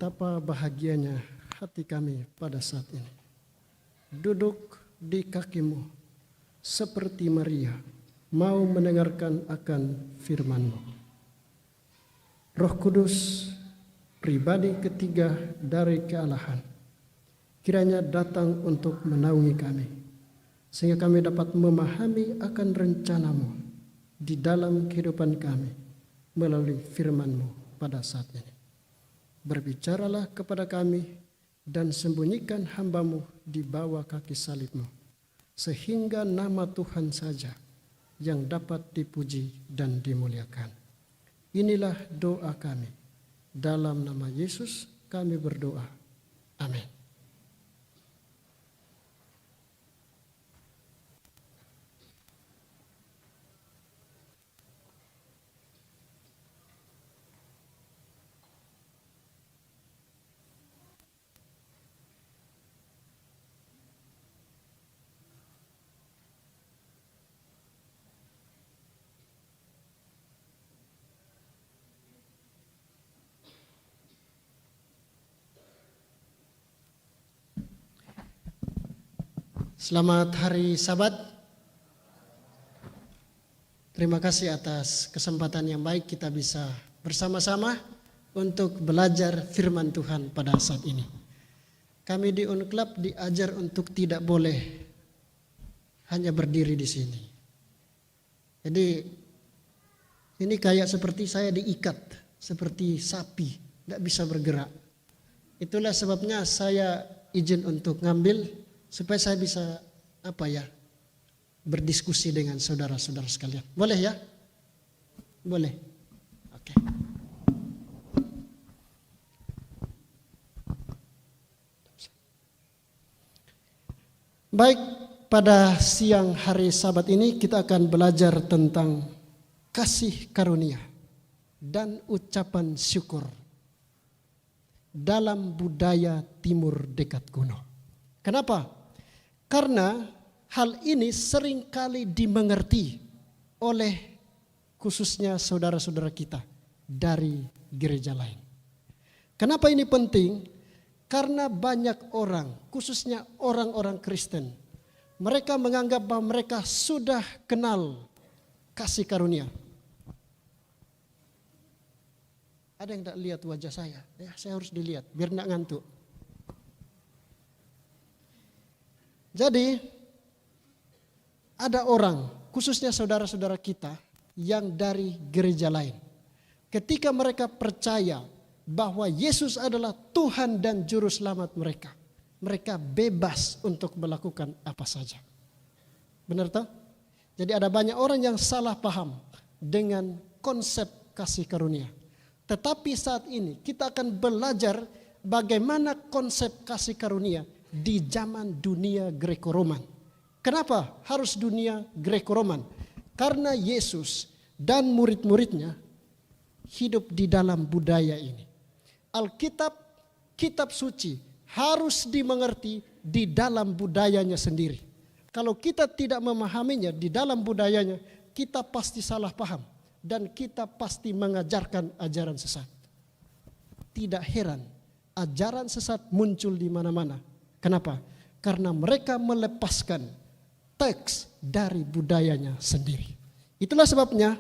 Betapa bahagianya hati kami pada saat ini. Duduk di kakimu seperti Maria, mau mendengarkan akan firman-Mu. Roh Kudus, pribadi ketiga dari kealahan, kiranya datang untuk menaungi kami, sehingga kami dapat memahami akan rencana-Mu di dalam kehidupan kami melalui firman-Mu pada saat ini. Berbicaralah kepada kami dan sembunyikan hamba-Mu di bawah kaki salib-Mu, sehingga nama Tuhan saja yang dapat dipuji dan dimuliakan. Inilah doa kami. Dalam nama Yesus kami berdoa. Amin. Selamat hari Sabat. Terima kasih atas kesempatan yang baik kita bisa bersama-sama untuk belajar firman Tuhan pada saat ini. Kami di Unclub diajar untuk tidak boleh hanya berdiri di sini. Jadi ini kayak seperti saya diikat, seperti sapi, tidak bisa bergerak. Itulah sebabnya saya izin untuk ngambil supaya saya bisa berdiskusi dengan saudara-saudara sekalian. Boleh ya? Boleh. Oke. Baik, pada siang hari Sabat ini kita akan belajar tentang kasih karunia dan ucapan syukur dalam budaya Timur Dekat kuno. Kenapa? Karena hal ini seringkali dimengerti oleh khususnya saudara-saudara kita dari gereja lain. Kenapa ini penting? Karena banyak orang, khususnya orang-orang Kristen, mereka menganggap bahwa mereka sudah kenal kasih karunia. Ada yang tidak lihat wajah saya? Ya, saya harus dilihat biar tidak ngantuk. Jadi ada orang, khususnya saudara-saudara kita yang dari gereja lain. Ketika mereka percaya bahwa Yesus adalah Tuhan dan Juru Selamat mereka, mereka bebas untuk melakukan apa saja. Benar tak? Jadi ada banyak orang yang salah paham dengan konsep kasih karunia. Tetapi saat ini kita akan belajar bagaimana konsep kasih karunia di zaman dunia Greco-Roman. Kenapa harus dunia Greco-Roman? Karena Yesus dan murid-muridnya hidup di dalam budaya ini. Alkitab, kitab suci harus dimengerti di dalam budayanya sendiri. Kalau kita tidak memahaminya di dalam budayanya, kita pasti salah paham dan kita pasti mengajarkan ajaran sesat. Tidak heran ajaran sesat muncul di mana-mana. Kenapa? Karena mereka melepaskan teks dari budayanya sendiri. Itulah sebabnya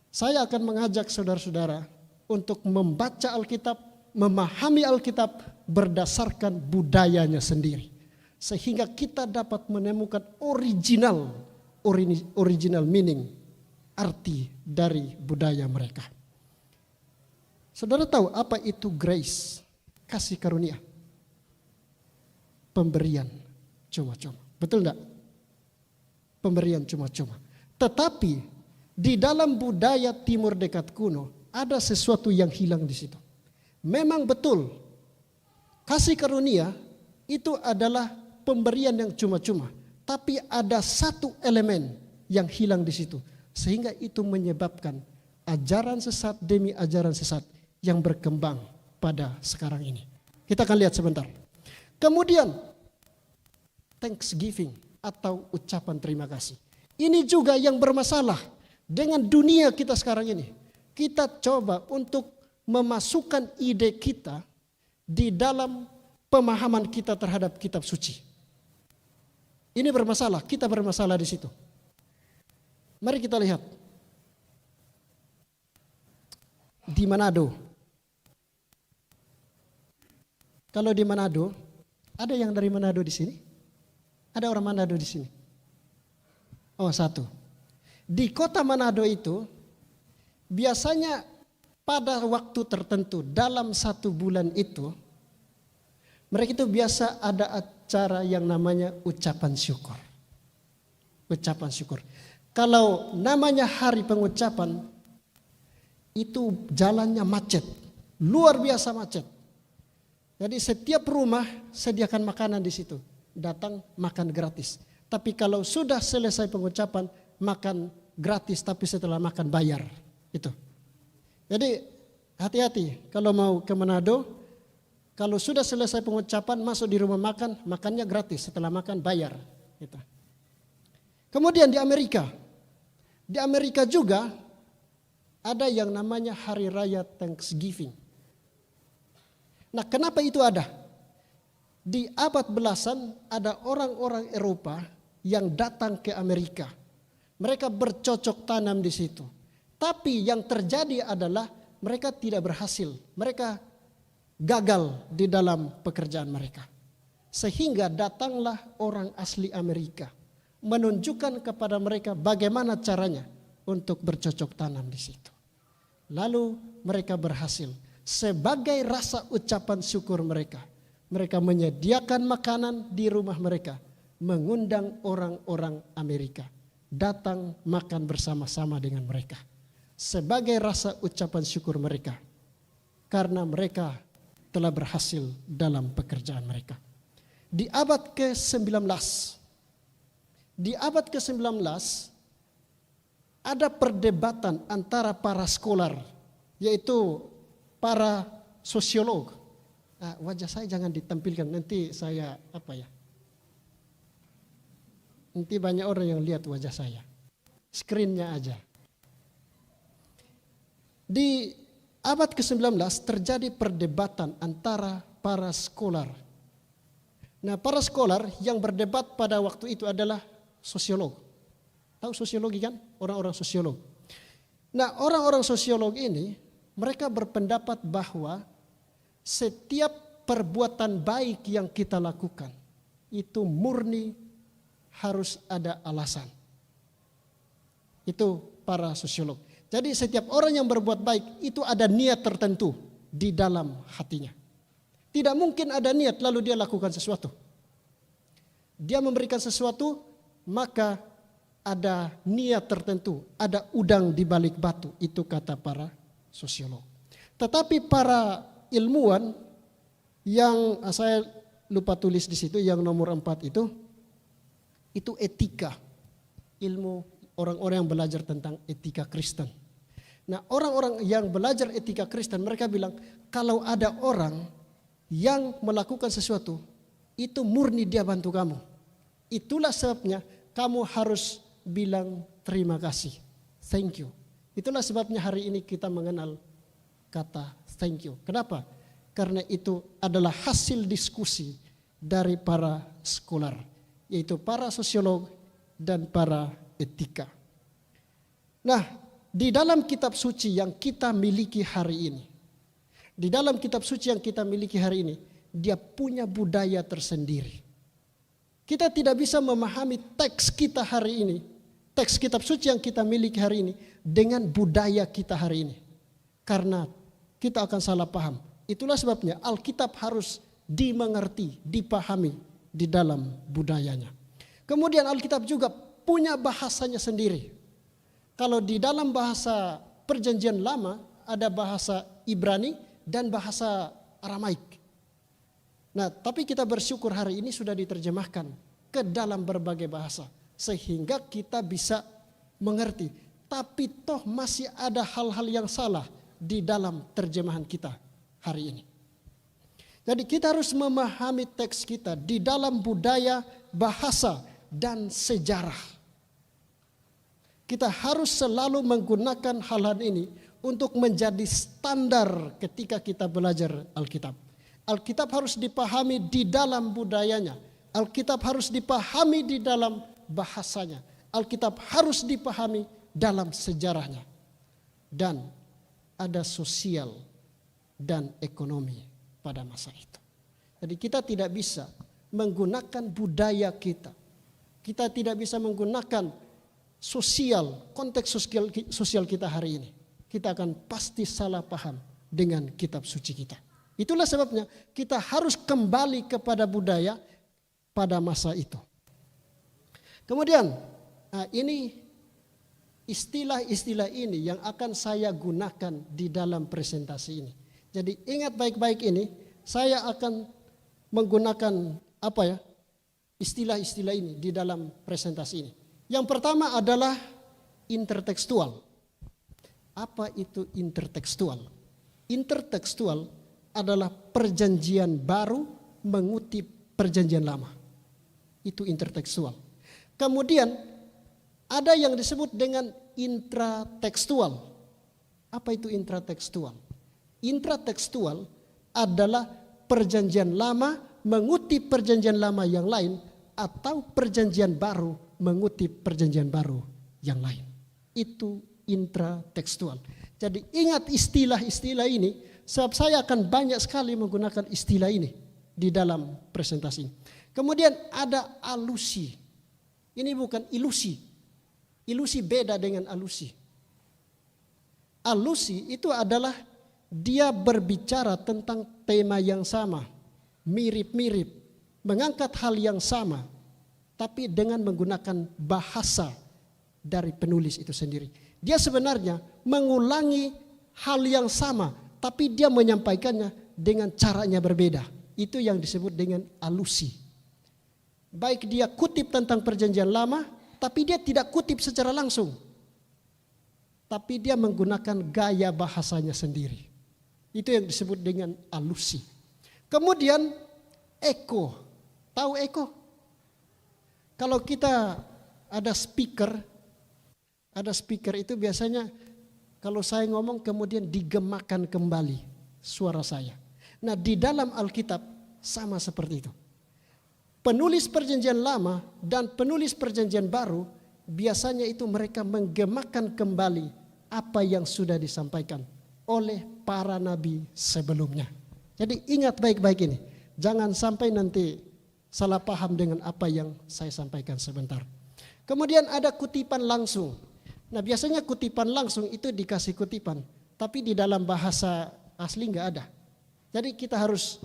saya akan mengajak saudara-saudara untuk membaca Alkitab, memahami Alkitab berdasarkan budayanya sendiri. Sehingga kita dapat menemukan original meaning, arti dari budaya mereka. Saudara tahu apa itu grace, kasih karunia? Pemberian cuma-cuma. Betul enggak? Pemberian cuma-cuma. Tetapi di dalam budaya Timur Dekat kuno ada sesuatu yang hilang di situ. Memang betul kasih karunia itu adalah pemberian yang cuma-cuma, tapi ada satu elemen yang hilang di situ, sehingga itu menyebabkan ajaran sesat demi ajaran sesat yang berkembang pada sekarang ini. Kita akan lihat sebentar. Kemudian thanksgiving atau ucapan terima kasih. Ini juga yang bermasalah dengan dunia kita sekarang ini. Kita coba untuk memasukkan ide kita di dalam pemahaman kita terhadap kitab suci. Ini bermasalah, kita bermasalah di situ. Mari kita lihat. Di Manado. Kalau di Manado, ada yang dari Manado di sini? Ada orang Manado di sini? Oh, satu. Di kota Manado itu, biasanya pada waktu tertentu dalam 1 bulan itu, mereka itu biasa ada acara yang namanya ucapan syukur. Ucapan syukur. Kalau namanya hari pengucapan, itu jalannya macet. Luar biasa macet. Jadi setiap rumah sediakan makanan di situ. Datang makan gratis. Tapi kalau sudah selesai pengucapan, makan gratis tapi setelah makan bayar. Itu. Jadi hati-hati kalau mau ke Manado, kalau sudah selesai pengucapan masuk di rumah makan, makannya gratis, setelah makan bayar. Gitu. Kemudian di Amerika juga ada yang namanya Hari Raya Thanksgiving. Nah, kenapa itu ada? Di abad belasan ada orang-orang Eropa yang datang ke Amerika. Mereka bercocok tanam di situ. Tapi yang terjadi adalah mereka tidak berhasil. Mereka gagal di dalam pekerjaan mereka. Sehingga datanglah orang asli Amerika menunjukkan kepada mereka bagaimana caranya untuk bercocok tanam di situ. Lalu mereka berhasil. Sebagai rasa ucapan syukur mereka, mereka menyediakan makanan di rumah mereka, mengundang orang-orang Amerika datang makan bersama-sama dengan mereka. Sebagai rasa ucapan syukur mereka, karena mereka telah berhasil dalam pekerjaan mereka. Di abad ke-19, ada perdebatan antara para scholar, yaitu para sosiolog. Wajah saya jangan ditampilkan, nanti saya nanti banyak orang yang lihat wajah saya. Screen-nya aja. Di abad ke-19 terjadi perdebatan antara para scholar. Nah, para scholar yang berdebat pada waktu itu adalah sosiolog. Tahu sosiologi kan? Orang-orang sosiolog. Nah, orang-orang sosiolog ini mereka berpendapat bahwa setiap perbuatan baik yang kita lakukan itu murni harus ada alasan. Itu para sosiolog. Jadi setiap orang yang berbuat baik itu ada niat tertentu di dalam hatinya. Tidak mungkin ada niat lalu dia lakukan sesuatu. Dia memberikan sesuatu, maka ada niat tertentu, ada udang di balik batu, itu kata para sosiolog. Tetapi para ilmuwan yang saya lupa tulis di situ, yang nomor 4 itu etika, ilmu orang-orang yang belajar tentang etika Kristen. Nah, orang-orang yang belajar etika Kristen mereka bilang kalau ada orang yang melakukan sesuatu itu murni dia bantu kamu. Itulah sebabnya kamu harus bilang terima kasih, thank you. Itulah sebabnya hari ini kita mengenal kata thank you. Kenapa? Karena itu adalah hasil diskusi dari para scholar, yaitu para sosiolog dan para etika. Nah, di dalam kitab suci yang kita miliki hari ini, dia punya budaya tersendiri. Kita tidak bisa memahami teks kita hari ini, teks kitab suci yang kita miliki hari ini dengan budaya kita hari ini. Karena kita akan salah paham. Itulah sebabnya Alkitab harus dimengerti, dipahami di dalam budayanya. Kemudian Alkitab juga punya bahasanya sendiri. Kalau di dalam bahasa Perjanjian Lama ada bahasa Ibrani dan bahasa Aramaik. Nah, tapi kita bersyukur hari ini sudah diterjemahkan ke dalam berbagai bahasa sehingga kita bisa mengerti. Tapi toh masih ada hal-hal yang salah di dalam terjemahan kita hari ini. Jadi kita harus memahami teks kita di dalam budaya, bahasa, dan sejarah. Kita harus selalu menggunakan hal-hal ini untuk menjadi standar ketika kita belajar Alkitab. Alkitab harus dipahami di dalam budayanya. Alkitab harus dipahami di dalam bahasanya. Alkitab harus dipahami dalam sejarahnya. Dan ada sosial dan ekonomi pada masa itu. Jadi kita tidak bisa menggunakan budaya kita. Kita tidak bisa menggunakan konteks sosial kita hari ini. Kita akan pasti salah paham dengan kitab suci kita. Itulah sebabnya kita harus kembali kepada budaya pada masa itu. Kemudian ini istilah-istilah ini yang akan saya gunakan di dalam presentasi ini. Jadi ingat baik-baik ini, saya akan menggunakan istilah-istilah ini di dalam presentasi ini. Yang pertama adalah intertekstual. Apa itu intertekstual? Intertekstual adalah perjanjian baru mengutip perjanjian lama. Itu intertekstual. Kemudian ada yang disebut dengan intratekstual. Apa itu intratekstual? Intratekstual adalah perjanjian lama mengutip perjanjian lama yang lain atau perjanjian baru mengutip perjanjian baru yang lain. Itu intratekstual. Jadi ingat istilah-istilah ini, sebab saya akan banyak sekali menggunakan istilah ini di dalam presentasi ini. Kemudian ada alusi. Ini bukan ilusi. Ilusi beda dengan alusi. Alusi itu adalah dia berbicara tentang tema yang sama, mirip-mirip, mengangkat hal yang sama, tapi dengan menggunakan bahasa dari penulis itu sendiri. Dia sebenarnya mengulangi hal yang sama, tapi dia menyampaikannya dengan caranya berbeda. Itu yang disebut dengan alusi. Baik dia kutip tentang perjanjian lama, tapi dia tidak kutip secara langsung. Tapi dia menggunakan gaya bahasanya sendiri. Itu yang disebut dengan alusi. Kemudian eko. Tahu eko? Kalau kita ada speaker itu biasanya kalau saya ngomong kemudian digemakan kembali suara saya. Nah di dalam Alkitab sama seperti itu. Penulis perjanjian lama dan penulis perjanjian baru biasanya itu mereka menggemakan kembali apa yang sudah disampaikan oleh para nabi sebelumnya. Jadi ingat baik-baik ini. Jangan sampai nanti salah paham dengan apa yang saya sampaikan sebentar. Kemudian ada kutipan langsung. Nah biasanya kutipan langsung itu dikasih kutipan. Tapi di dalam bahasa asli nggak ada. Jadi kita harus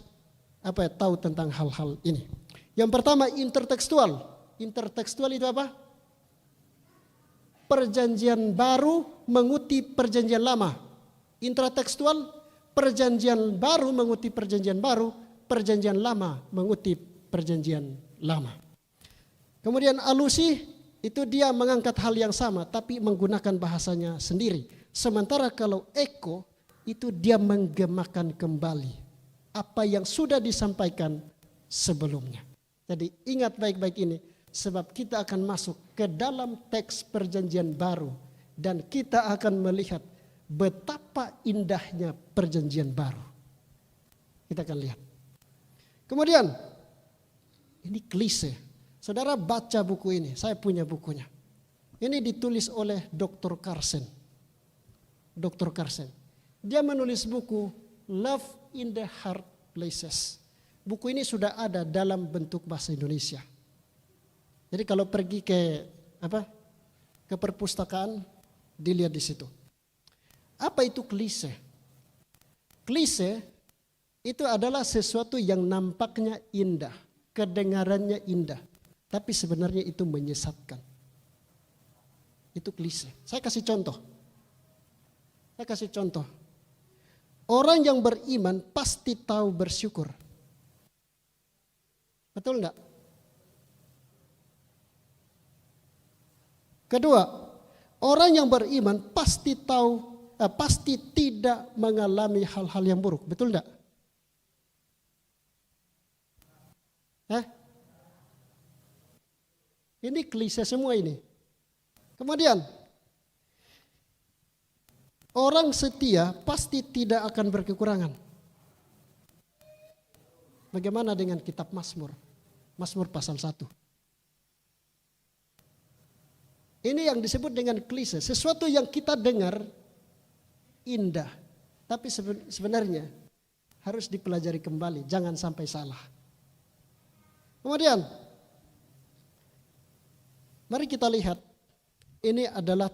tahu tentang hal-hal ini. Yang pertama intertekstual. Intertekstual itu apa? Perjanjian baru mengutip perjanjian lama. Intratekstual, perjanjian baru mengutip perjanjian baru, perjanjian lama mengutip perjanjian lama. Kemudian alusi itu dia mengangkat hal yang sama tapi menggunakan bahasanya sendiri. Sementara kalau eko itu dia menggemakan kembali apa yang sudah disampaikan sebelumnya. Jadi ingat baik-baik ini sebab kita akan masuk ke dalam teks perjanjian baru dan kita akan melihat betapa indahnya perjanjian baru. Kita akan lihat. Kemudian ini klise. Saudara baca buku ini, saya punya bukunya. Ini ditulis oleh Dr. Carson. Dr. Carson. Dia menulis buku Love in the Hard Places. Buku ini sudah ada dalam bentuk bahasa Indonesia. Jadi kalau pergi ke perpustakaan, dilihat di situ. Apa itu klise? Klise itu adalah sesuatu yang nampaknya indah, kedengarannya indah, tapi sebenarnya itu menyesatkan. Itu klise. Saya kasih contoh. Orang yang beriman pasti tahu bersyukur. Betul enggak? Kedua, orang yang beriman pasti tidak mengalami hal-hal yang buruk. Betul enggak? Ini klise semua ini. Kemudian, orang setia pasti tidak akan berkekurangan. Bagaimana dengan kitab Mazmur? Mazmur pasal 1. Ini yang disebut dengan klise, sesuatu yang kita dengar indah, tapi sebenarnya harus dipelajari kembali, jangan sampai salah. Kemudian, mari kita lihat, ini adalah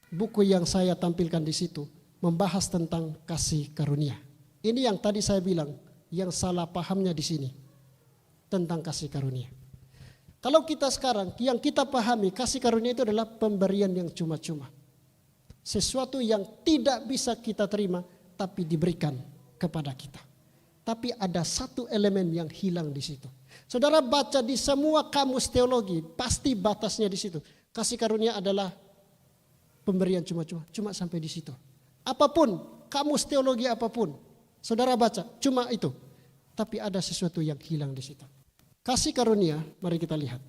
buku yang saya tampilkan di situ, membahas tentang kasih karunia. Ini yang tadi saya bilang, yang salah pahamnya di sini, tentang kasih karunia. Kalau kita sekarang, yang kita pahami kasih karunia itu adalah pemberian yang cuma-cuma. Sesuatu yang tidak bisa kita terima, tapi diberikan kepada kita. Tapi ada satu elemen yang hilang di situ. Saudara baca di semua kamus teologi, pasti batasnya di situ. Kasih karunia adalah pemberian cuma-cuma, cuma sampai di situ. Apapun, kamus teologi apapun, saudara baca, cuma itu. Tapi ada sesuatu yang hilang di situ. Kasih karunia, mari kita lihat.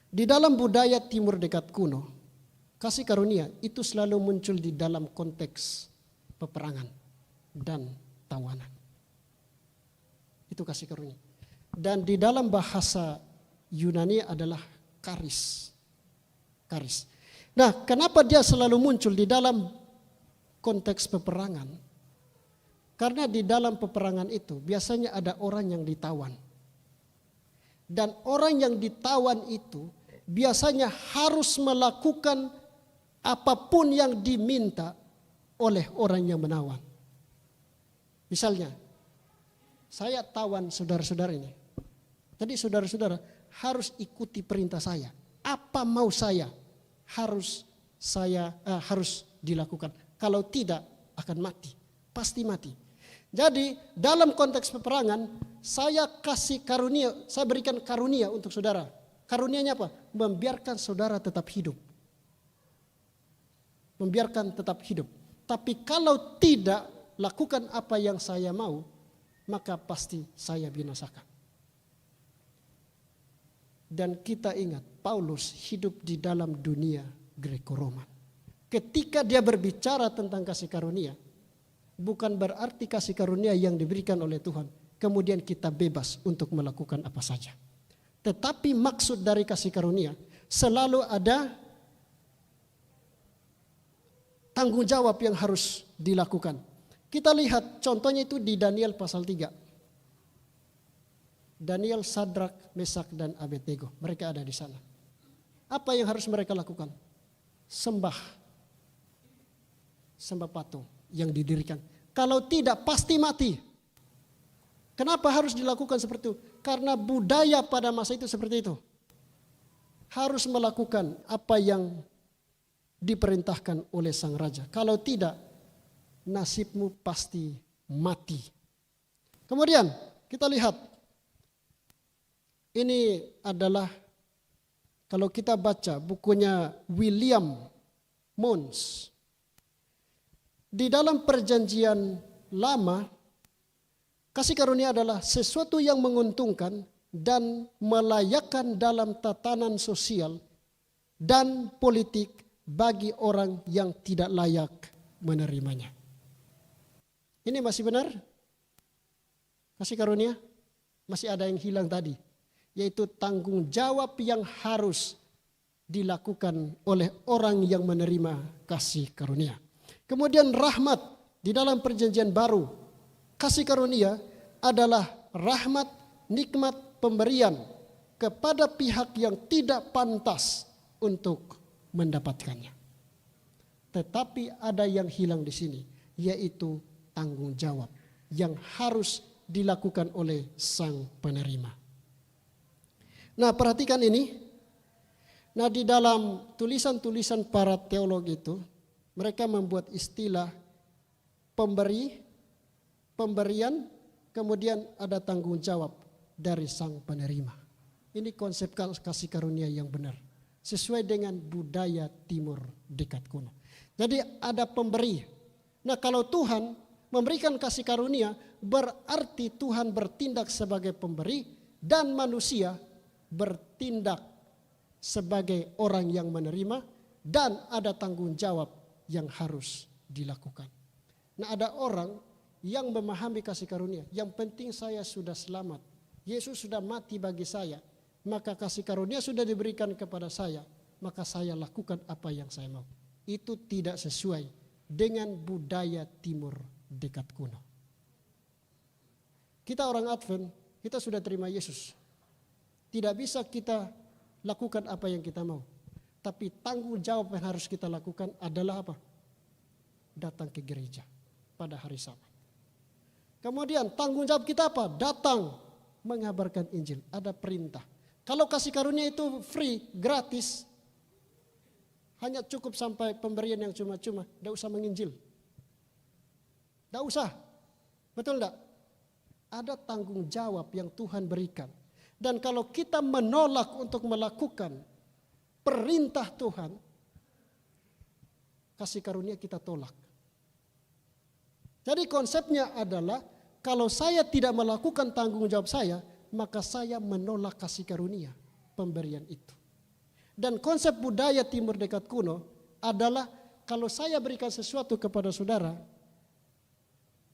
Di dalam budaya Timur Dekat kuno, kasih karunia itu selalu muncul di dalam konteks peperangan dan tawanan. Itu kasih karunia. Dan di dalam bahasa Yunani adalah karis. Karis. Nah, kenapa dia selalu muncul di dalam konteks peperangan? Karena di dalam peperangan itu biasanya ada orang yang ditawan. Dan orang yang ditawan itu biasanya harus melakukan apapun yang diminta oleh orang yang menawan. Misalnya, saya tawan saudara-saudara ini. Jadi saudara-saudara harus ikuti perintah saya. Apa mau saya harus dilakukan. Kalau tidak akan mati, pasti mati. Jadi dalam konteks peperangan saya kasih karunia, saya berikan karunia untuk saudara. Karunianya apa? Membiarkan saudara tetap hidup. Membiarkan tetap hidup. Tapi kalau tidak lakukan apa yang saya mau, maka pasti saya binasakan. Dan kita ingat Paulus hidup di dalam dunia Greko-Roman. Ketika dia berbicara tentang kasih karunia, bukan berarti kasih karunia yang diberikan oleh Tuhan, kemudian kita bebas untuk melakukan apa saja. Tetapi maksud dari kasih karunia selalu ada tanggung jawab yang harus dilakukan. Kita lihat contohnya itu di Daniel pasal 3. Daniel, Sadrak, Mesak, dan Abednego. Mereka ada di sana. Apa yang harus mereka lakukan? Sembah patung yang didirikan. Kalau tidak pasti mati. Kenapa harus dilakukan seperti itu? Karena budaya pada masa itu seperti itu. Harus melakukan apa yang diperintahkan oleh sang raja. Kalau tidak, nasibmu pasti mati. Kemudian kita lihat. Ini adalah kalau kita baca bukunya William Mons. Di dalam perjanjian lama, kasih karunia adalah sesuatu yang menguntungkan dan melayakkan dalam tatanan sosial dan politik bagi orang yang tidak layak menerimanya. Ini masih benar? Kasih karunia? Masih ada yang hilang tadi, yaitu tanggung jawab yang harus dilakukan oleh orang yang menerima kasih karunia. Kemudian rahmat di dalam perjanjian baru. Kasih karunia adalah rahmat, nikmat pemberian kepada pihak yang tidak pantas untuk mendapatkannya. Tetapi ada yang hilang di sini, yaitu tanggung jawab yang harus dilakukan oleh sang penerima. Nah, perhatikan ini. Nah, di dalam tulisan-tulisan para teolog itu, mereka membuat istilah pemberian, kemudian ada tanggung jawab dari sang penerima. Ini konsep kasih karunia yang benar, sesuai dengan budaya Timur Dekat kuno. Jadi ada pemberi. Nah, kalau Tuhan memberikan kasih karunia, berarti Tuhan bertindak sebagai pemberi dan manusia bertindak sebagai orang yang menerima, dan ada tanggung jawab yang harus dilakukan. Nah, ada orang yang memahami kasih karunia. Yang penting saya sudah selamat. Yesus sudah mati bagi saya. Maka kasih karunia sudah diberikan kepada saya. Maka saya lakukan apa yang saya mau. Itu tidak sesuai dengan budaya timur dekat kuno. Kita orang Advent, kita sudah terima Yesus. Tidak bisa kita lakukan apa yang kita mau. Tapi tanggung jawab yang harus kita lakukan adalah apa? Datang ke gereja pada hari Sabat. Kemudian tanggung jawab kita apa? Datang mengabarkan Injil. Ada perintah. Kalau kasih karunia itu free, gratis, hanya cukup sampai pemberian yang cuma-cuma, tidak usah menginjil. Tidak usah. Betul tidak? Ada tanggung jawab yang Tuhan berikan. Dan kalau kita menolak untuk melakukan perintah Tuhan, kasih karunia kita tolak. Jadi konsepnya adalah kalau saya tidak melakukan tanggung jawab saya, maka saya menolak kasih karunia pemberian itu. Dan konsep budaya timur dekat kuno adalah kalau saya berikan sesuatu kepada saudara,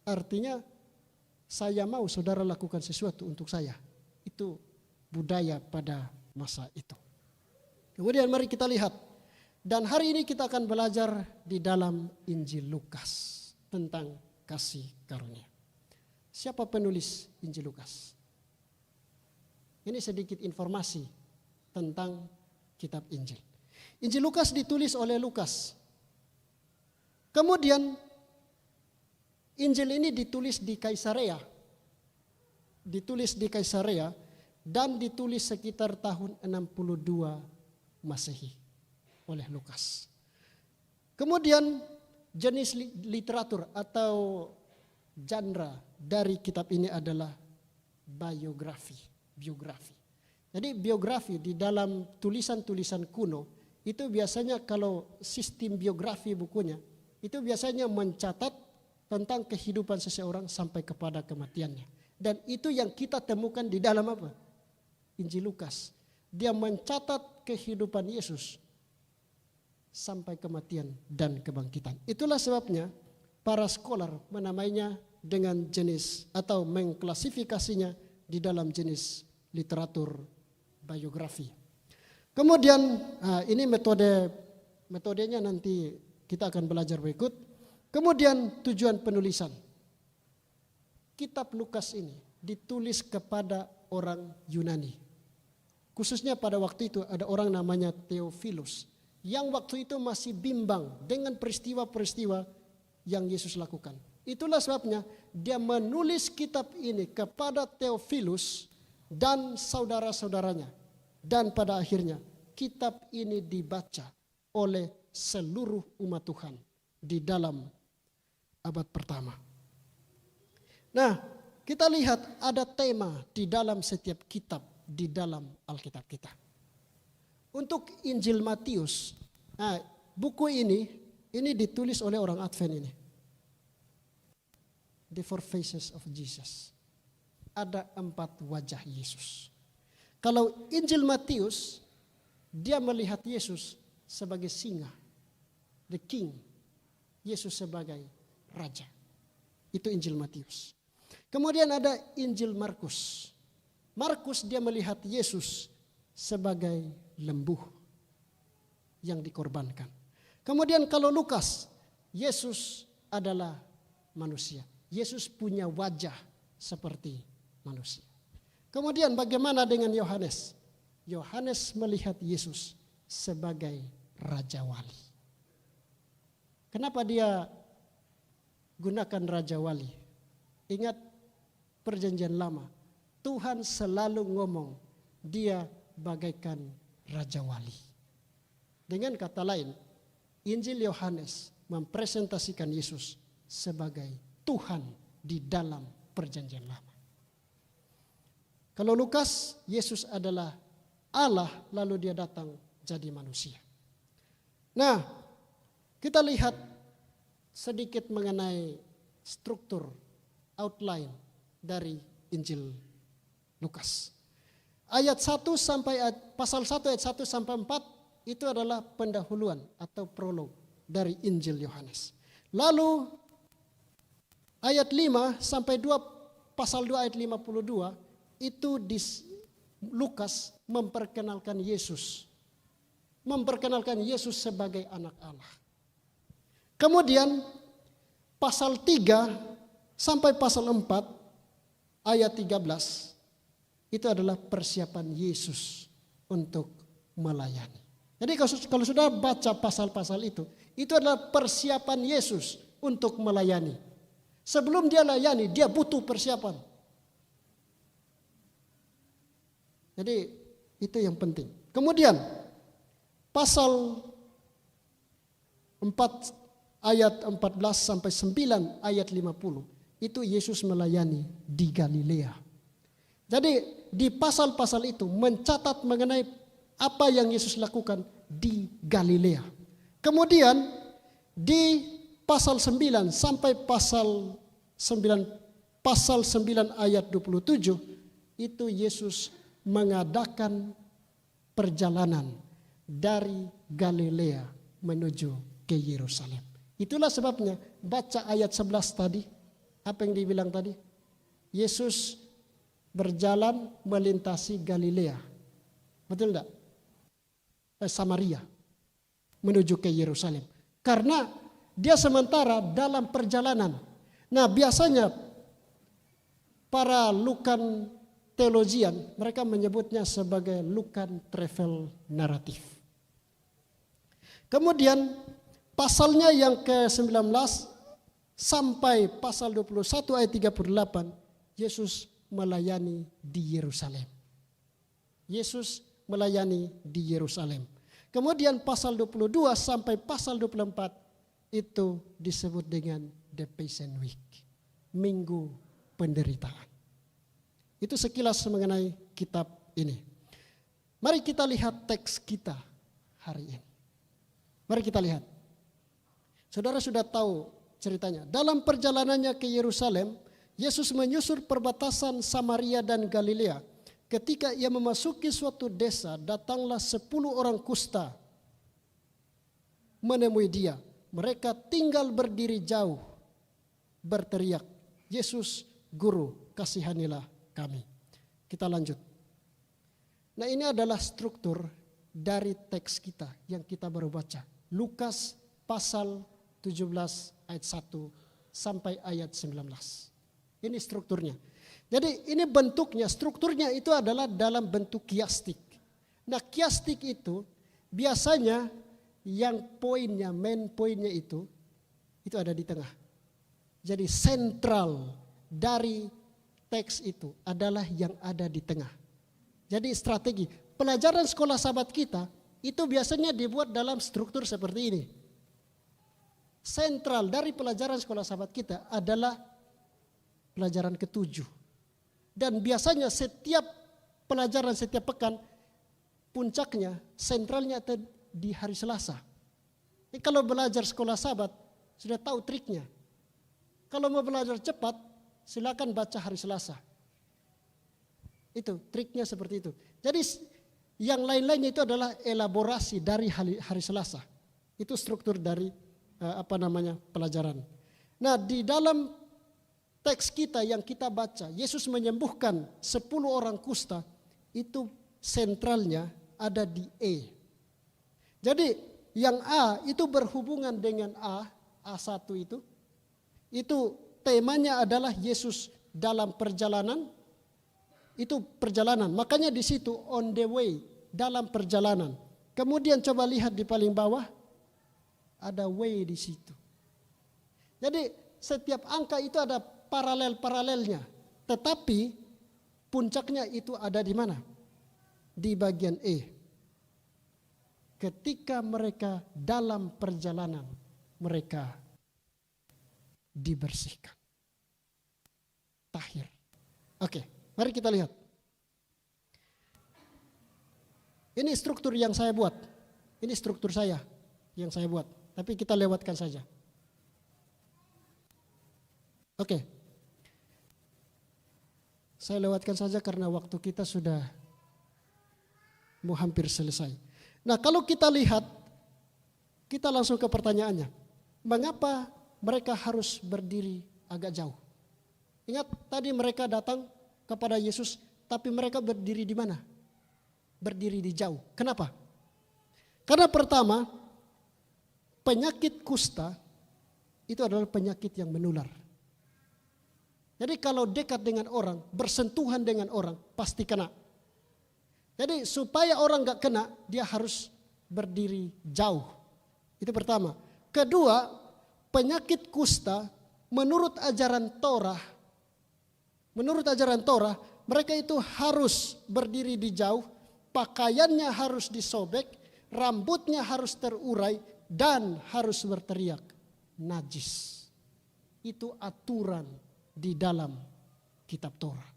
artinya saya mau saudara lakukan sesuatu untuk saya. Itu budaya pada masa itu. Kemudian mari kita lihat. Dan hari ini kita akan belajar di dalam Injil Lukas tentang kasih karunia. Siapa penulis Injil Lukas? Ini sedikit informasi tentang kitab Injil. Injil Lukas ditulis oleh Lukas. Kemudian Injil ini ditulis di Kaisarea. Ditulis di Kaisarea dan ditulis sekitar tahun 62 Masehi oleh Lukas. Kemudian jenis literatur atau genre dari kitab ini adalah biografi. Jadi biografi di dalam tulisan-tulisan kuno itu biasanya kalau sistem biografi bukunya itu biasanya mencatat tentang kehidupan seseorang sampai kepada kematiannya. Dan itu yang kita temukan di dalam apa? Injil Lukas. Dia mencatat kehidupan Yesus sampai kematian dan kebangkitan. Itulah sebabnya para scholar menamainya dengan jenis atau mengklasifikasinya di dalam jenis literatur biografi. Kemudian ini metodenya nanti kita akan belajar berikut. Kemudian tujuan penulisan. Kitab Lukas ini ditulis kepada orang Yunani. Khususnya pada waktu itu ada orang namanya Theophilus. Yang waktu itu masih bimbang dengan peristiwa-peristiwa yang Yesus lakukan. Itulah sebabnya dia menulis kitab ini kepada Theophilus dan saudara-saudaranya. Dan pada akhirnya kitab ini dibaca oleh seluruh umat Tuhan di dalam abad pertama. Nah, kita lihat ada tema di dalam setiap kitab di dalam Alkitab kita. Untuk Injil Matius, buku ini ditulis oleh orang Advent ini. The Four Faces of Jesus. Ada 4 wajah Yesus. Kalau Injil Matius, dia melihat Yesus sebagai singa, the king. Yesus sebagai raja. Itu Injil Matius. Kemudian ada Injil Markus. Markus dia melihat Yesus sebagai lembu yang dikorbankan. Kemudian kalau Lukas, Yesus adalah manusia. Yesus punya wajah seperti manusia. Kemudian bagaimana dengan Yohanes? Yohanes melihat Yesus sebagai Raja Wali. Kenapa dia gunakan Raja Wali? Ingat perjanjian lama. Tuhan selalu ngomong dia bagaikan Raja Wali. Dengan kata lain, Injil Yohanes mempresentasikan Yesus sebagai Tuhan di dalam perjanjian lama. Kalau Lukas, Yesus adalah Allah lalu dia datang jadi manusia. Nah, kita lihat sedikit mengenai struktur, outline dari Injil Lukas. Ayat 1 sampai pasal 1 ayat 1 sampai 4 itu adalah pendahuluan atau prolog dari Injil Yohanes. Lalu ayat 5 sampai 2, pasal 2 ayat 52 itu di Lukas memperkenalkan Yesus. Memperkenalkan Yesus sebagai anak Allah. Kemudian pasal 3 sampai pasal 4 ayat 13 itu adalah persiapan Yesus untuk melayani. Jadi kalau sudah baca pasal-pasal itu adalah persiapan Yesus untuk melayani. Sebelum dia layani, dia butuh persiapan. Jadi itu yang penting. Kemudian pasal 4 ayat 14 sampai 9 ayat 50 itu Yesus melayani di Galilea. Jadi di pasal-pasal itu mencatat mengenai apa yang Yesus lakukan di Galilea. Kemudian di pasal 9 sampai pasal 9 ayat 27 itu Yesus mengadakan perjalanan dari Galilea menuju ke Yerusalem. Itulah sebabnya baca ayat 11 tadi, apa yang dibilang tadi? Yesus berjalan melintasi Galilea. Betul enggak? Samaria menuju ke Yerusalem. Karena dia sementara dalam perjalanan. Nah, biasanya para Lukan teologian, mereka menyebutnya sebagai Lukan travel naratif. Kemudian pasalnya yang ke-19 sampai pasal 21 ayat 38, Yesus melayani di Yerusalem. Yesus melayani di Yerusalem. Kemudian pasal 22 sampai pasal 24 itu disebut dengan The Passion Week, Minggu Penderitaan. Itu sekilas mengenai kitab ini. Mari kita lihat teks kita hari ini. Mari kita lihat. Saudara sudah tahu ceritanya. Dalam perjalanannya ke Yerusalem, Yesus menyusur perbatasan Samaria dan Galilea. Ketika ia memasuki suatu desa, datanglah 10 orang kusta menemui dia. Mereka tinggal berdiri jauh, berteriak, "Yesus, Guru, kasihanilah kami." Kita lanjut. Nah, ini adalah struktur dari teks kita yang kita baru baca. Lukas pasal 17 ayat 1 sampai ayat 19. Ini strukturnya. Jadi ini bentuknya, strukturnya itu adalah dalam bentuk kiastik. Nah, kiastik itu biasanya yang poinnya, main poinnya itu ada di tengah. Jadi sentral dari teks itu adalah yang ada di tengah. Jadi strategi pelajaran sekolah sahabat kita itu biasanya dibuat dalam struktur seperti ini. Sentral dari pelajaran sekolah sahabat kita adalah pelajaran ke-7. Dan biasanya setiap pelajaran setiap pekan puncaknya sentralnya ada di hari Selasa. Jadi kalau belajar sekolah sahabat sudah tahu triknya. Kalau mau belajar cepat silakan baca hari Selasa. Itu triknya seperti itu. Jadi yang lain-lainnya itu adalah elaborasi dari hari Selasa. Itu struktur dari pelajaran. Nah, di dalam teks kita yang kita baca, Yesus menyembuhkan 10 orang kusta, itu sentralnya ada di E. Jadi yang A itu berhubungan dengan A1 itu temanya adalah Yesus dalam perjalanan, itu perjalanan. Makanya di situ on the way, dalam perjalanan. Kemudian coba lihat di paling bawah, ada way di situ. Jadi setiap angka itu ada paralel-paralelnya. Tetapi puncaknya itu ada di mana? Di bagian E. Ketika mereka dalam perjalanan, mereka dibersihkan. Tahir. Oke, mari kita lihat. Ini struktur yang saya buat. Ini struktur saya yang saya buat. Tapi kita lewatkan saja. Oke. Saya lewatkan saja karena waktu kita sudah mau hampir selesai. Nah, kalau kita lihat, kita langsung ke pertanyaannya. Mengapa mereka harus berdiri agak jauh. Ingat tadi mereka datang kepada Yesus, tapi mereka berdiri di mana? Berdiri di jauh. Kenapa? Karena pertama, penyakit kusta itu adalah penyakit yang menular. Jadi kalau dekat dengan orang, bersentuhan dengan orang, pasti kena. Jadi supaya orang gak kena, dia harus berdiri jauh. Itu pertama. Kedua, penyakit kusta menurut ajaran Torah, mereka itu harus berdiri di jauh, pakaiannya harus disobek, rambutnya harus terurai, dan harus berteriak, najis. Itu aturan di dalam kitab Torah.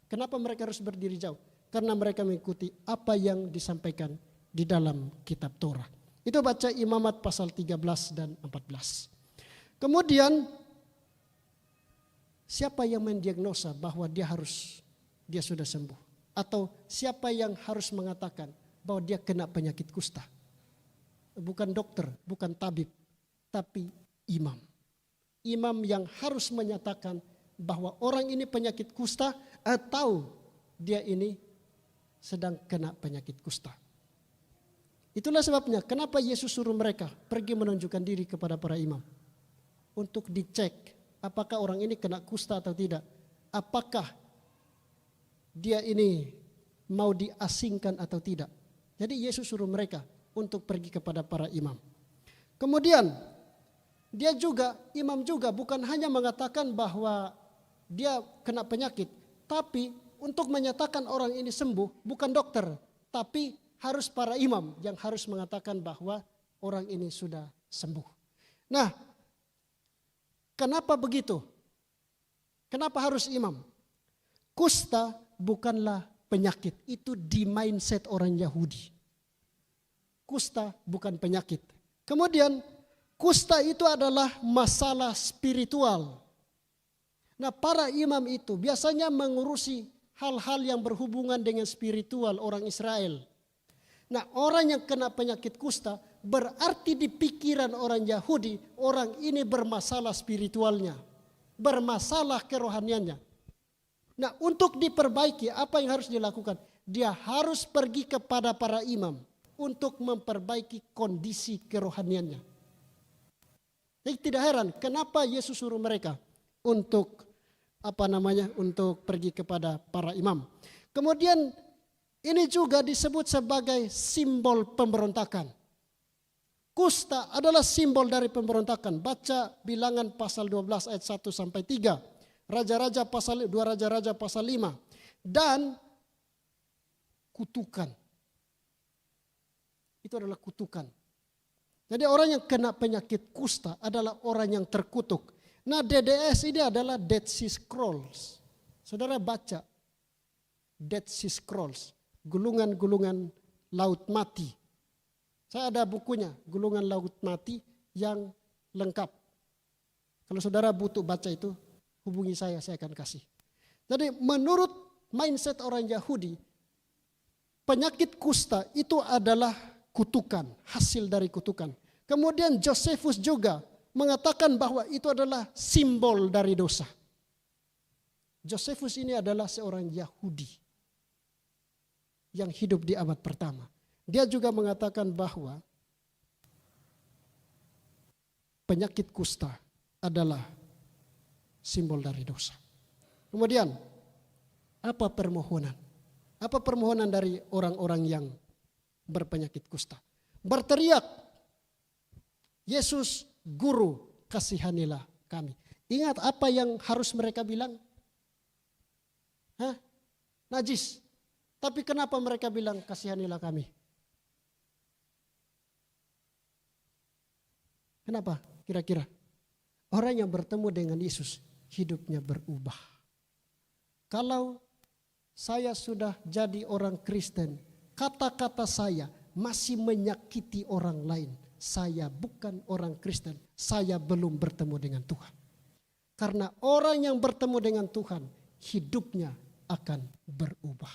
Kenapa mereka harus berdiri jauh? Karena mereka mengikuti apa yang disampaikan di dalam kitab Torah. Itu baca Imamat pasal 13 dan 14. Kemudian siapa yang mendiagnosa bahwa dia sudah sembuh? Atau siapa yang harus mengatakan bahwa dia kena penyakit kusta? Bukan dokter, bukan tabib, tapi imam. Imam yang harus menyatakan bahwa orang ini penyakit kusta atau dia ini sedang kena penyakit kusta. Itulah sebabnya kenapa Yesus suruh mereka pergi menunjukkan diri kepada para imam. Untuk dicek apakah orang ini kena kusta atau tidak. Apakah dia ini mau diasingkan atau tidak. Jadi Yesus suruh mereka untuk pergi kepada para imam. Kemudian imam juga bukan hanya mengatakan bahwa dia kena penyakit, tapi untuk menyatakan orang ini sembuh bukan dokter, tapi harus para imam yang harus mengatakan bahwa orang ini sudah sembuh. Nah, kenapa begitu? Kenapa harus imam? Kusta bukanlah penyakit, itu di mindset orang Yahudi. Kusta bukan penyakit. Kemudian kusta itu adalah masalah spiritual. Nah, para imam itu biasanya mengurusi hal-hal yang berhubungan dengan spiritual orang Israel. Nah, orang yang kena penyakit kusta berarti di pikiran orang Yahudi, orang ini bermasalah spiritualnya, bermasalah kerohaniannya. Nah, untuk diperbaiki apa yang harus dilakukan? Dia harus pergi kepada para imam untuk memperbaiki kondisi kerohaniannya. Jadi tidak heran kenapa Yesus suruh mereka untuk untuk pergi kepada para imam. Kemudian ini juga disebut sebagai simbol pemberontakan. Kusta adalah simbol dari pemberontakan. Baca Bilangan pasal 12 ayat 1 sampai 3. Raja-raja pasal 2 Raja-raja pasal 5. Dan kutukan. Itu adalah kutukan. Jadi orang yang kena penyakit kusta adalah orang yang terkutuk. Nah, DDS ini adalah Dead Sea Scrolls. Saudara baca Dead Sea Scrolls, gulungan-gulungan laut mati. Saya ada bukunya, gulungan laut mati yang lengkap. Kalau saudara butuh baca itu, hubungi saya akan kasih. Jadi menurut mindset orang Yahudi, penyakit kusta itu adalah kutukan, hasil dari kutukan. Kemudian Josephus juga mengatakan bahwa itu adalah simbol dari dosa. Josephus ini adalah seorang Yahudi yang hidup di abad pertama. Dia juga mengatakan bahwa penyakit kusta adalah simbol dari dosa. Kemudian, apa permohonan? Apa permohonan dari orang-orang yang berpenyakit kusta? Berteriak, Yesus Guru, kasihanilah kami. Ingat apa yang harus mereka bilang? Najis. Tapi kenapa mereka bilang kasihanilah kami? Kenapa kira-kira? Orang yang bertemu dengan Yesus hidupnya berubah. Kalau saya sudah jadi orang Kristen, kata-kata saya masih menyakiti orang lain, saya bukan orang Kristen, saya belum bertemu dengan Tuhan. Karena orang yang bertemu dengan Tuhan, hidupnya akan berubah.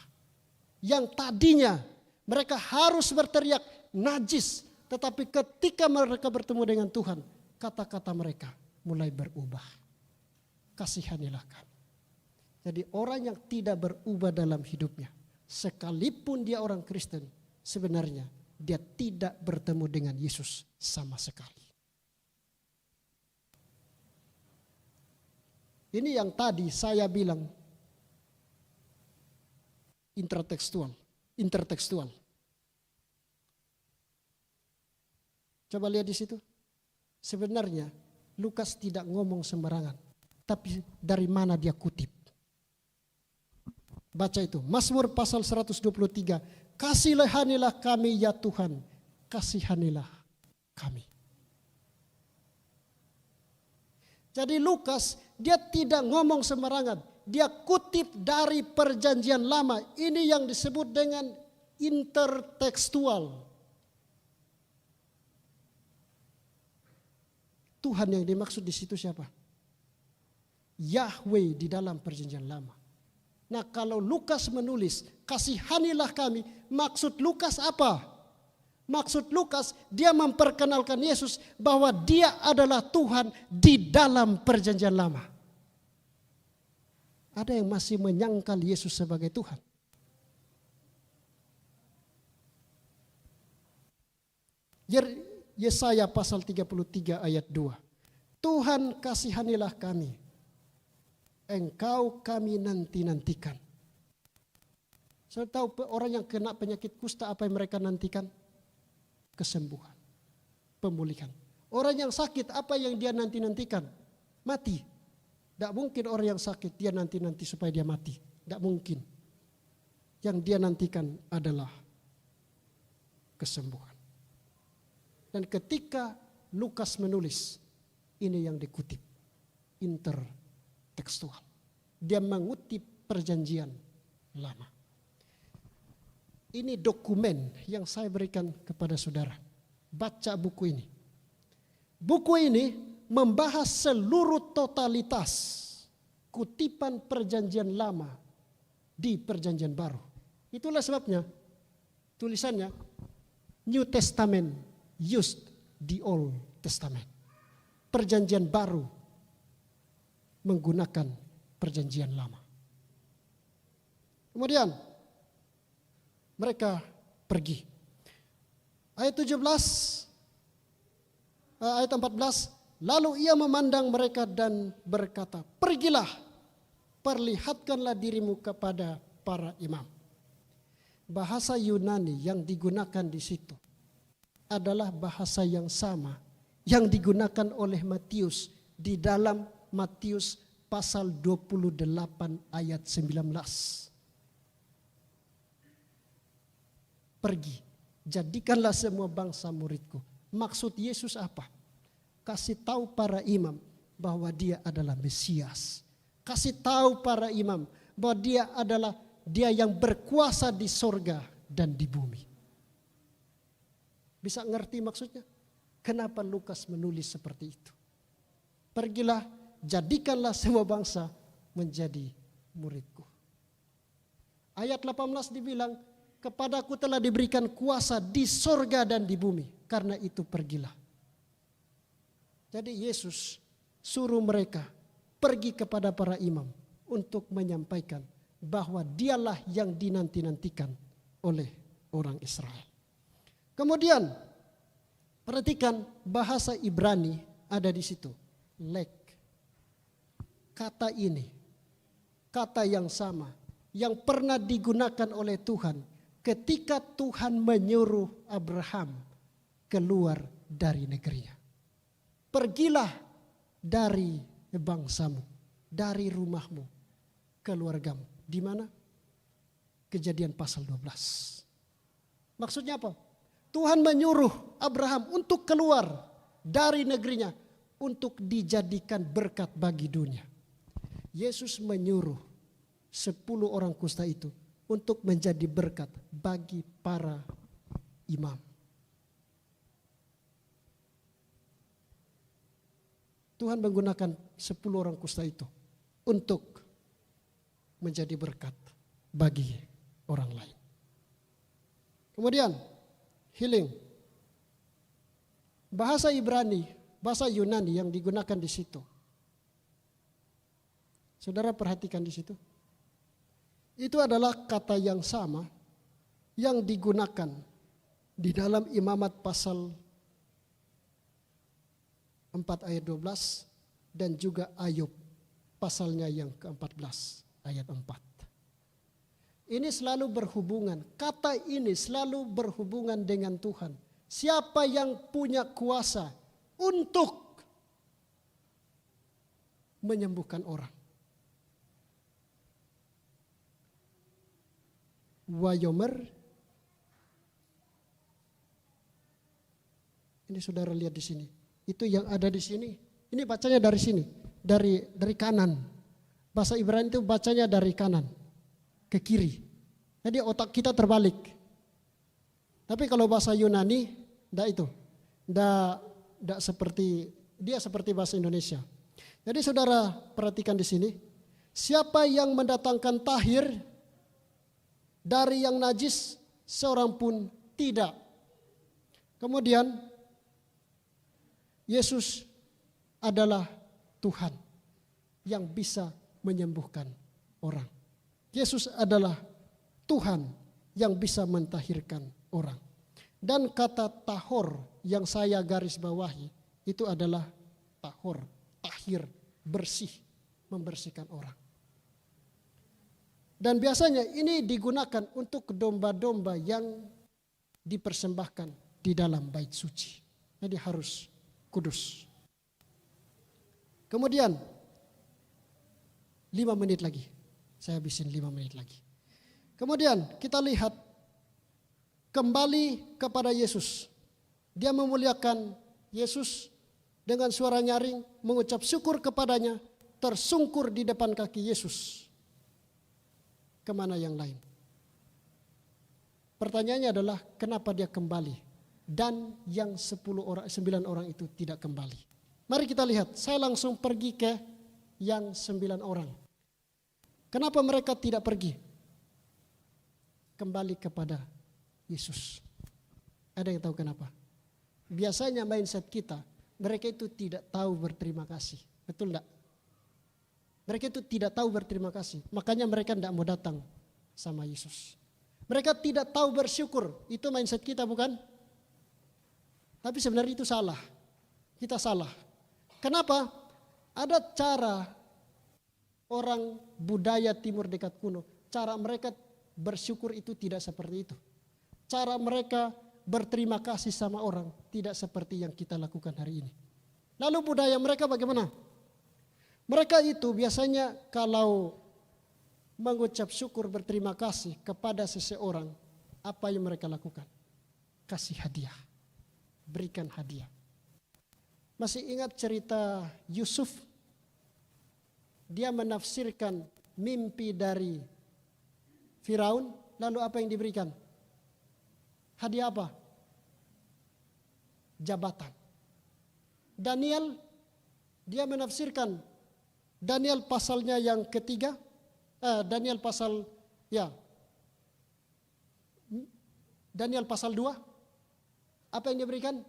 Yang tadinya mereka harus berteriak najis, tetapi ketika mereka bertemu dengan Tuhan, kata-kata mereka mulai berubah. kasihanilah kami. Jadi orang yang tidak berubah dalam hidupnya, sekalipun dia orang Kristen, sebenarnya dia tidak bertemu dengan Yesus sama sekali. Ini yang tadi saya bilang intertekstual. Coba lihat di situ. Sebenarnya Lukas tidak ngomong sembarangan, tapi dari mana dia kutip? Baca itu, Mazmur pasal 123, kasihanilah kami ya Tuhan, kasihanilah kami. Jadi Lukas dia tidak ngomong sembarangan, dia kutip dari perjanjian lama. Ini yang disebut dengan intertekstual. Tuhan yang dimaksud di situ siapa? Yahweh di dalam perjanjian lama. Nah, kalau Lukas menulis kasihanilah kami, maksud Lukas apa? Maksud Lukas dia memperkenalkan Yesus bahwa dia adalah Tuhan di dalam perjanjian lama. Ada yang masih menyangkal Yesus sebagai Tuhan. Yesaya pasal 33 ayat 2. Tuhan kasihanilah kami, Engkau kami nanti-nantikan. Saya tahu orang yang kena penyakit kusta apa yang mereka nantikan? Kesembuhan, pemulihan. Orang yang sakit apa yang dia nanti-nantikan? Mati. Tidak mungkin orang yang sakit dia nanti-nanti supaya dia mati. Tidak mungkin. Yang dia nantikan adalah kesembuhan. Dan ketika Lukas menulis, ini yang dikutip. Intertekstual. Dia mengutip perjanjian lama. Ini dokumen yang saya berikan kepada saudara. Baca buku ini. Buku ini membahas seluruh totalitas kutipan perjanjian lama di perjanjian baru. Itulah sebabnya tulisannya New Testament used the Old Testament. Perjanjian baru menggunakan perjanjian lama. Kemudian mereka pergi. Ayat 17, ayat 14, lalu ia memandang mereka dan berkata, pergilah, perlihatkanlah dirimu kepada para imam. Bahasa Yunani yang digunakan di situ adalah bahasa yang sama yang digunakan oleh Matius di dalam Matius pasal 28 ayat 19. Pergi, jadikanlah semua bangsa muridku. Maksud Yesus apa? Kasih tahu para imam bahwa dia adalah Mesias. Kasih tahu para imam bahwa dia adalah dia yang berkuasa di sorga dan di bumi. Bisa ngerti maksudnya? Kenapa Lukas menulis seperti itu? Pergilah, jadikanlah semua bangsa menjadi muridku. Ayat 18 dibilang, kepadaku telah diberikan kuasa di sorga dan di bumi. Karena itu pergilah. Jadi Yesus suruh mereka pergi kepada para imam untuk menyampaikan bahwa dialah yang dinanti-nantikan oleh orang Israel. Kemudian perhatikan bahasa Ibrani ada di situ. Lek. Kata ini, kata yang sama yang pernah digunakan oleh Tuhan ketika Tuhan menyuruh Abraham keluar dari negerinya. Pergilah dari bangsamu, dari rumahmu, keluargamu. Di mana? Kejadian pasal 12. Maksudnya apa? Tuhan menyuruh Abraham untuk keluar dari negerinya untuk dijadikan berkat bagi dunia. Yesus menyuruh 10 orang kusta itu untuk menjadi berkat bagi para imam. Tuhan menggunakan 10 orang kusta itu untuk menjadi berkat bagi orang lain. Kemudian healing. Bahasa Ibrani, bahasa Yunani yang digunakan di situ Saudara perhatikan di situ. Itu adalah kata yang sama yang digunakan di dalam Imamat pasal 4 ayat 12 dan juga Ayub pasalnya yang ke-14 ayat 4. Ini selalu berhubungan, kata ini selalu berhubungan dengan Tuhan. Siapa yang punya kuasa untuk menyembuhkan orang. Wayomer, ini saudara lihat di sini. Itu yang ada di sini. Ini bacanya dari sini, dari kanan. Bahasa Ibrani itu bacanya dari kanan ke kiri. Jadi otak kita terbalik. Tapi kalau bahasa Yunani, enggak itu. Enggak seperti, dia seperti bahasa Indonesia. Jadi saudara perhatikan di sini. Siapa yang mendatangkan tahir dari yang najis, seorang pun tidak. Kemudian Yesus adalah Tuhan yang bisa menyembuhkan orang. Yesus adalah Tuhan yang bisa mentahirkan orang. Dan kata tahor yang saya garis bawahi itu adalah tahor, tahir, bersih, membersihkan orang. Dan biasanya ini digunakan untuk domba-domba yang dipersembahkan di dalam bait suci. Jadi harus kudus. Kemudian 5 menit lagi. Saya habisin 5 menit lagi. Kemudian kita lihat kembali kepada Yesus. Dia memuliakan Yesus dengan suara nyaring, mengucap syukur kepadanya, tersungkur di depan kaki Yesus. Kemana yang lain? Pertanyaannya adalah kenapa dia kembali dan yang 9 orang itu tidak kembali. Mari kita lihat, saya langsung pergi ke yang 9 orang. Kenapa mereka tidak pergi? Kembali kepada Yesus. Ada yang tahu kenapa? Biasanya mindset kita, mereka itu tidak tahu berterima kasih. Betul enggak? Mereka itu tidak tahu berterima kasih. Makanya mereka tidak mau datang sama Yesus. Mereka tidak tahu bersyukur. Itu mindset kita bukan? Tapi sebenarnya itu salah. Kita salah. Kenapa? Ada cara orang budaya timur dekat kuno. Cara mereka bersyukur itu tidak seperti itu. Cara mereka berterima kasih sama orang tidak seperti yang kita lakukan hari ini. Lalu budaya mereka bagaimana? Mereka itu biasanya kalau mengucap syukur berterima kasih kepada seseorang, apa yang mereka lakukan? Kasih hadiah, berikan hadiah. Masih ingat cerita Yusuf? Dia menafsirkan mimpi dari Firaun, lalu apa yang diberikan? Hadiah apa? Jabatan. Daniel, dia menafsirkan Daniel pasalnya yang ketiga, Daniel pasal 2, apa yang diberikan?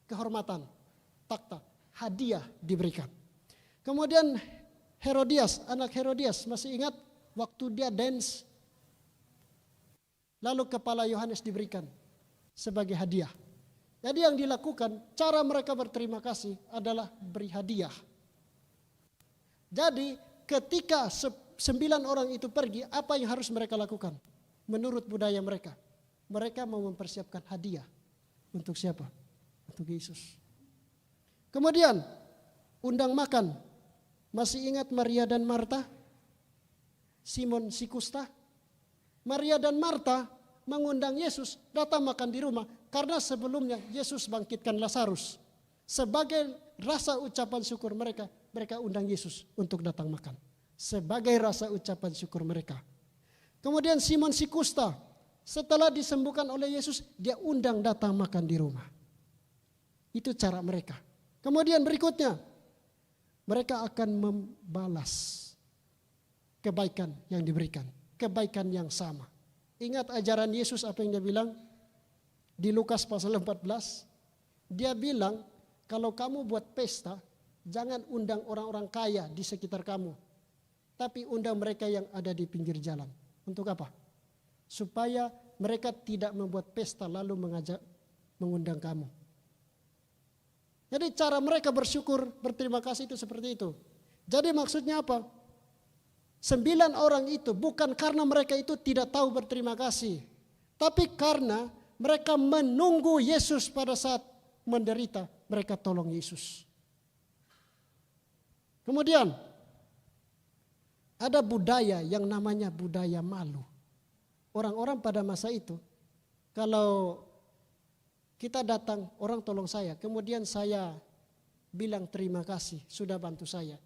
Kehormatan, takhta, hadiah diberikan. Kemudian Herodias, anak Herodias, masih ingat waktu dia dance, lalu kepala Yohanes diberikan sebagai hadiah. Jadi yang dilakukan, cara mereka berterima kasih adalah beri hadiah. Jadi ketika 9 orang itu pergi, apa yang harus mereka lakukan? Menurut budaya mereka, mereka mau mempersiapkan hadiah. Untuk siapa? Untuk Yesus. Kemudian undang makan. Masih ingat Maria dan Marta? Simon si kusta? Maria dan Marta mengundang Yesus datang makan di rumah. Karena sebelumnya Yesus bangkitkan Lazarus. Sebagai rasa ucapan syukur mereka, mereka undang Yesus untuk datang makan. Sebagai rasa ucapan syukur mereka. Kemudian Simon si kusta, setelah disembuhkan oleh Yesus, dia undang datang makan di rumah. Itu cara mereka. Kemudian berikutnya, mereka akan membalas kebaikan yang diberikan. Kebaikan yang sama. Ingat ajaran Yesus apa yang dia bilang? Di Lukas pasal 14, dia bilang, kalau kamu buat pesta, Jangan undang orang-orang kaya di sekitar kamu, tapi undang mereka yang ada di pinggir jalan. Untuk apa? Supaya mereka tidak membuat pesta lalu mengundang kamu. Jadi cara mereka bersyukur, berterima kasih itu seperti itu. Jadi maksudnya apa? 9 orang itu bukan karena mereka itu tidak tahu berterima kasih, tapi karena mereka menunggu Yesus pada saat menderita, mereka tolong Yesus. Kemudian ada budaya yang namanya budaya malu. Orang-orang pada masa itu, kalau kita datang, orang tolong saya, kemudian saya bilang terima kasih, sudah bantu saya.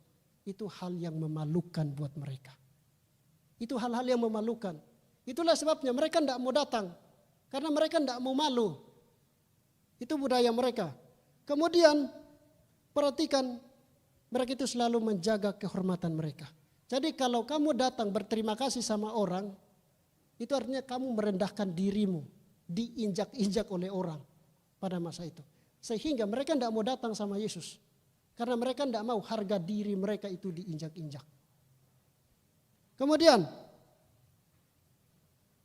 Itu hal yang memalukan buat mereka. Itu hal-hal yang memalukan. Itulah sebabnya mereka tidak mau datang. Karena mereka tidak mau malu. Itu budaya mereka. Kemudian perhatikan, mereka itu selalu menjaga kehormatan mereka. Jadi kalau kamu datang berterima kasih sama orang, itu artinya kamu merendahkan dirimu, diinjak-injak oleh orang pada masa itu. Sehingga mereka tidak mau datang sama Yesus. Karena mereka tidak mau harga diri mereka itu diinjak-injak. Kemudian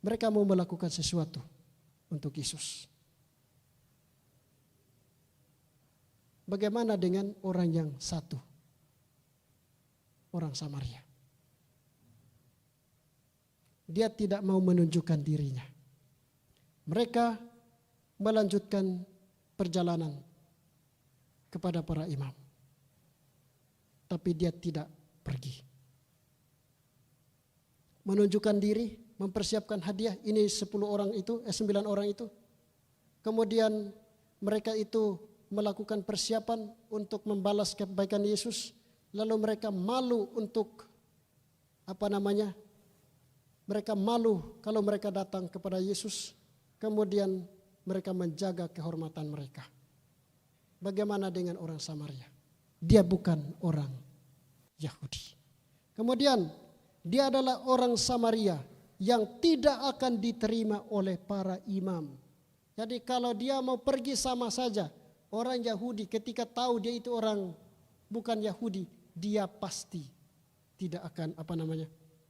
mereka mau melakukan sesuatu untuk Yesus. Bagaimana dengan orang yang satu? Orang Samaria. Dia tidak mau menunjukkan dirinya. Mereka melanjutkan perjalanan kepada para imam. Tapi dia tidak pergi. Menunjukkan diri, mempersiapkan hadiah. Ini 9 orang itu. Kemudian mereka itu melakukan persiapan untuk membalas kebaikan Yesus. Lalu mereka malu untuk mereka malu kalau mereka datang kepada Yesus. Kemudian mereka menjaga kehormatan mereka. Bagaimana dengan orang Samaria? Dia bukan orang Yahudi. Kemudian dia adalah orang Samaria yang tidak akan diterima oleh para imam. Jadi kalau dia mau pergi sama saja, orang Yahudi ketika tahu dia itu orang bukan Yahudi, dia pasti tidak akan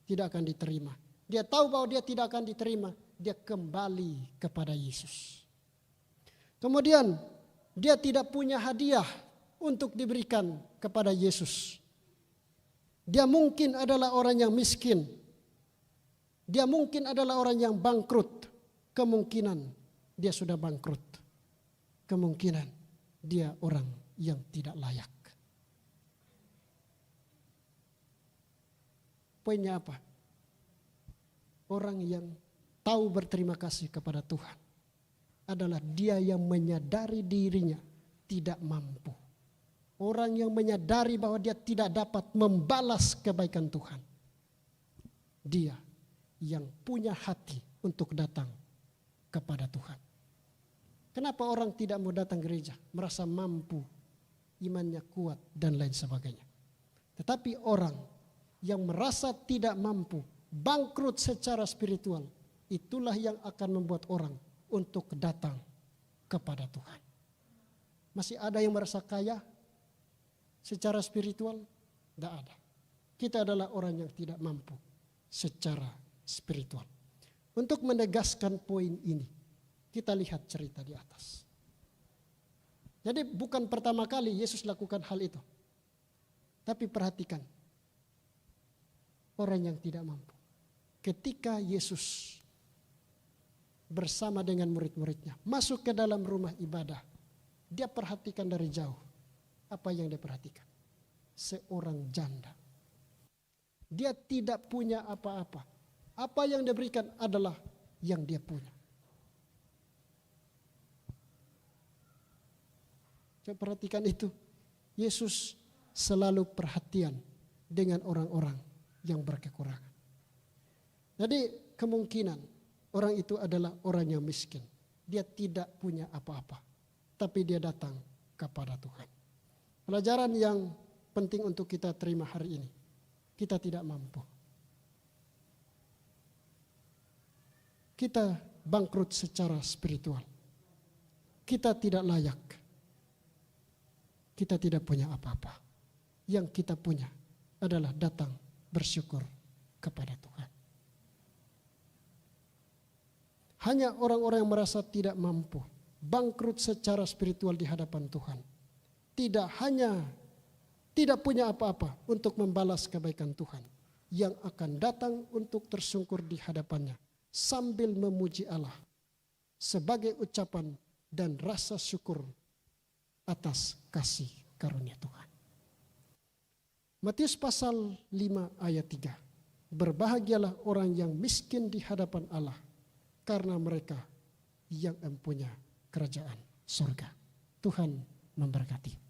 tidak akan diterima. Dia tahu bahwa dia tidak akan diterima, dia kembali kepada Yesus. Kemudian dia tidak punya hadiah untuk diberikan kepada Yesus. Dia mungkin adalah orang yang miskin. Dia mungkin adalah orang yang bangkrut. Kemungkinan dia sudah bangkrut. Kemungkinan dia orang yang tidak layak. Poinnya apa? Orang yang tahu berterima kasih kepada Tuhan adalah dia yang menyadari dirinya tidak mampu. Orang yang menyadari bahwa dia tidak dapat membalas kebaikan Tuhan. Dia yang punya hati untuk datang kepada Tuhan. Kenapa orang tidak mau datang gereja? Merasa mampu, imannya kuat dan lain sebagainya. Tetapi orang yang merasa tidak mampu, bangkrut secara spiritual, itulah yang akan membuat orang untuk datang kepada Tuhan. Masih ada yang merasa kaya secara spiritual? Tidak ada. Kita adalah orang yang tidak mampu secara spiritual. Untuk menegaskan poin ini, kita lihat cerita di atas. Jadi bukan pertama kali Yesus lakukan hal itu. Tapi perhatikan, orang yang tidak mampu. Ketika Yesus bersama dengan murid-muridnya masuk ke dalam rumah ibadah, dia perhatikan dari jauh. Apa yang dia perhatikan? Seorang janda. Dia tidak punya apa-apa. Apa yang dia berikan adalah yang dia punya. Coba perhatikan itu. Yesus selalu perhatian dengan orang-orang yang berkekurangan. Jadi kemungkinan orang itu adalah orang yang miskin. Dia tidak punya apa-apa. Tapi dia datang kepada Tuhan. Pelajaran yang penting untuk kita terima hari ini. Kita tidak mampu. Kita bangkrut secara spiritual. Kita tidak layak. Kita tidak punya apa-apa. yang kita punya adalah datang bersyukur kepada Tuhan. Hanya orang-orang yang merasa tidak mampu, bangkrut secara spiritual di hadapan Tuhan, tidak punya apa-apa untuk membalas kebaikan Tuhan, yang akan datang untuk tersungkur di hadapannya sambil memuji Allah sebagai ucapan dan rasa syukur atas kasih karunia Tuhan. Matius pasal 5 ayat 3. Berbahagialah orang yang miskin di hadapan Allah, karena mereka yang mempunyai kerajaan surga. Tuhan memberkati.